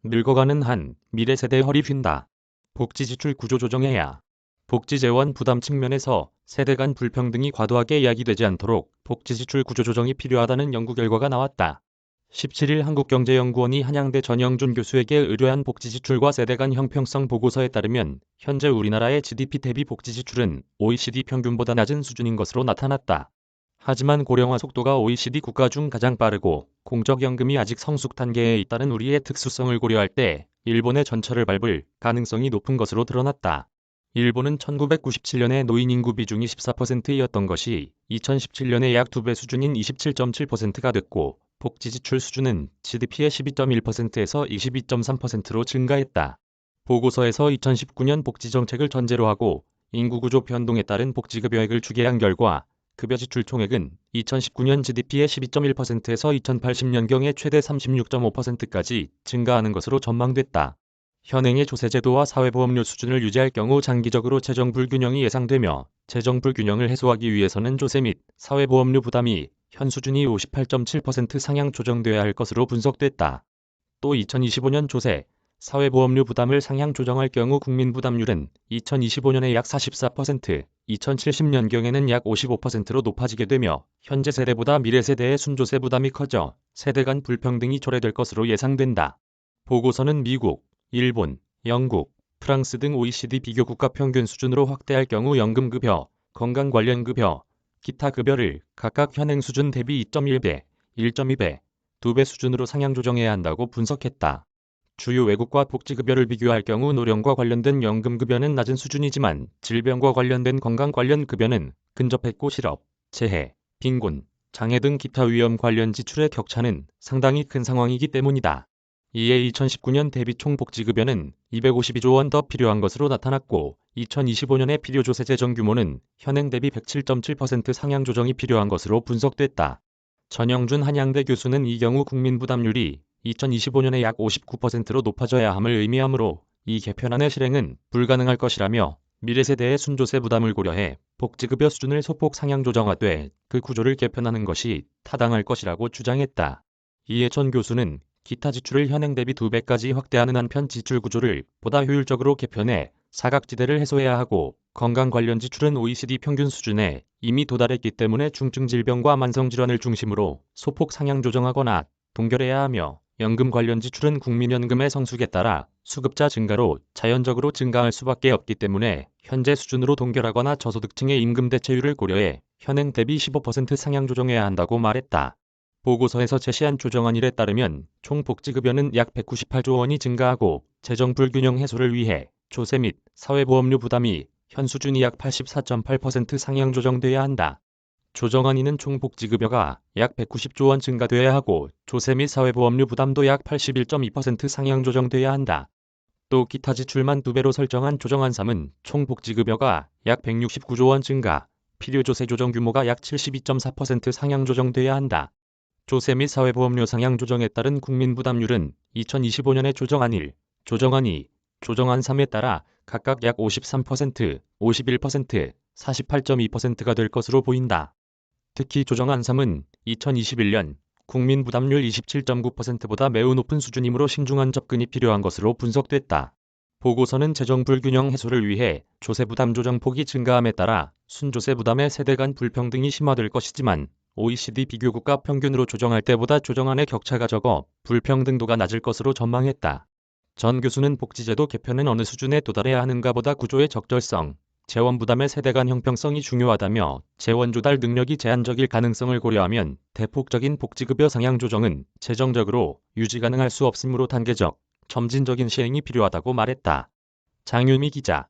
늙어가는 한 미래 세대 허리 휜다. 복지 지출 구조 조정해야. 복지 재원 부담 측면에서 세대 간 불평등이 과도하게 야기되지 않도록 복지 지출 구조 조정이 필요하다는 연구 결과가 나왔다. 17일 한국경제연구원이 한양대 전영준 교수에게 의뢰한 복지 지출과 세대 간 형평성 보고서에 따르면 현재 우리나라의 GDP 대비 복지 지출은 OECD 평균보다 낮은 수준인 것으로 나타났다. 하지만 고령화 속도가 OECD 국가 중 가장 빠르고 공적연금이 아직 성숙 단계에 있다는 우리의 특수성을 고려할 때 일본의 전철을 밟을 가능성이 높은 것으로 드러났다. 일본은 1997년에 노인 인구 비중이 14%였던 것이 2017년에 약 2배 수준인 27.7%가 됐고 복지 지출 수준은 GDP의 12.1%에서 22.3%로 증가했다. 보고서에서 2019년 복지 정책을 전제로 하고 인구구조 변동에 따른 복지급여액을 추계한 결과 급여 지출 총액은 2019년 GDP의 12.1%에서 2080년경에 최대 36.5%까지 증가하는 것으로 전망됐다. 현행의 조세제도와 사회보험료 수준을 유지할 경우 장기적으로 재정불균형이 예상되며 재정불균형을 해소하기 위해서는 조세 및 사회보험료 부담이 현 수준이 58.7% 상향 조정돼야 할 것으로 분석됐다. 또 2025년 조세, 사회보험료 부담을 상향 조정할 경우 국민부담률은 2025년에 약 44%, 2070년경에는 약 55%로 높아지게 되며 현재 세대보다 미래 세대의 순조세 부담이 커져 세대 간 불평등이 초래될 것으로 예상된다. 보고서는 미국, 일본, 영국, 프랑스 등 OECD 비교 국가 평균 수준으로 확대할 경우 연금급여, 건강 관련 급여, 기타 급여를 각각 현행 수준 대비 2.1배, 1.2배, 2배 수준으로 상향 조정해야 한다고 분석했다. 주요 외국과 복지급여를 비교할 경우 노령과 관련된 연금급여는 낮은 수준이지만 질병과 관련된 건강 관련 급여는 근접했고 실업, 재해, 빈곤, 장애 등 기타 위험 관련 지출의 격차는 상당히 큰 상황이기 때문이다. 이에 2019년 대비 총 복지급여는 252조 원 더 필요한 것으로 나타났고 2025년의 필요조세 재정 규모는 현행 대비 107.7% 상향 조정이 필요한 것으로 분석됐다. 전영준 한양대 교수는 이 경우 국민부담률이 2025년에 약 59%로 높아져야 함을 의미하므로 이 개편안의 실행은 불가능할 것이라며 미래세대의 순조세 부담을 고려해 복지급여 수준을 소폭 상향 조정하되 그 구조를 개편하는 것이 타당할 것이라고 주장했다. 이에 전 교수는 기타 지출을 현행 대비 2배까지 확대하는 한편 지출 구조를 보다 효율적으로 개편해 사각지대를 해소해야 하고 건강 관련 지출은 OECD 평균 수준에 이미 도달했기 때문에 중증 질병과 만성질환을 중심으로 소폭 상향 조정하거나 동결해야 하며 연금 관련 지출은 국민연금의 성숙에 따라 수급자 증가로 자연적으로 증가할 수밖에 없기 때문에 현재 수준으로 동결하거나 저소득층의 임금 대체율을 고려해 현행 대비 15% 상향 조정해야 한다고 말했다. 보고서에서 제시한 조정안일에 따르면 총 복지급여는 약 198조 원이 증가하고 재정 불균형 해소를 위해 조세 및 사회보험료 부담이 현 수준이 약 84.8% 상향 조정돼야 한다. 조정안이는 총 복지급여가 약 190조 원 증가돼야 하고 조세 및 사회보험료 부담도 약 81.2% 상향 조정돼야 한다. 또 기타 지출만 2배로 설정한 조정안 3은 총 복지급여가 약 169조 원 증가, 필요조세 조정 규모가 약 72.4% 상향 조정돼야 한다. 조세 및 사회보험료 상향 조정에 따른 국민부담률은 2025년에 조정안 1, 조정안 2, 조정안 3에 따라 각각 약 53%, 51%, 48.2%가 될 것으로 보인다. 특히 조정안 3은 2021년 국민부담률 27.9%보다 매우 높은 수준이므로 신중한 접근이 필요한 것으로 분석됐다. 보고서는 재정 불균형 해소를 위해 조세 부담 조정 폭이 증가함에 따라 순조세 부담의 세대 간 불평등이 심화될 것이지만 OECD 비교국가 평균으로 조정할 때보다 조정안의 격차가 적어 불평등도가 낮을 것으로 전망했다. 전 교수는 복지제도 개편은 어느 수준에 도달해야 하는가 보다 구조의 적절성, 재원 부담의 세대 간 형평성이 중요하다며 재원 조달 능력이 제한적일 가능성을 고려하면 대폭적인 복지급여 상향 조정은 재정적으로 유지 가능할 수 없으므로 단계적, 점진적인 시행이 필요하다고 말했다. 장유미 기자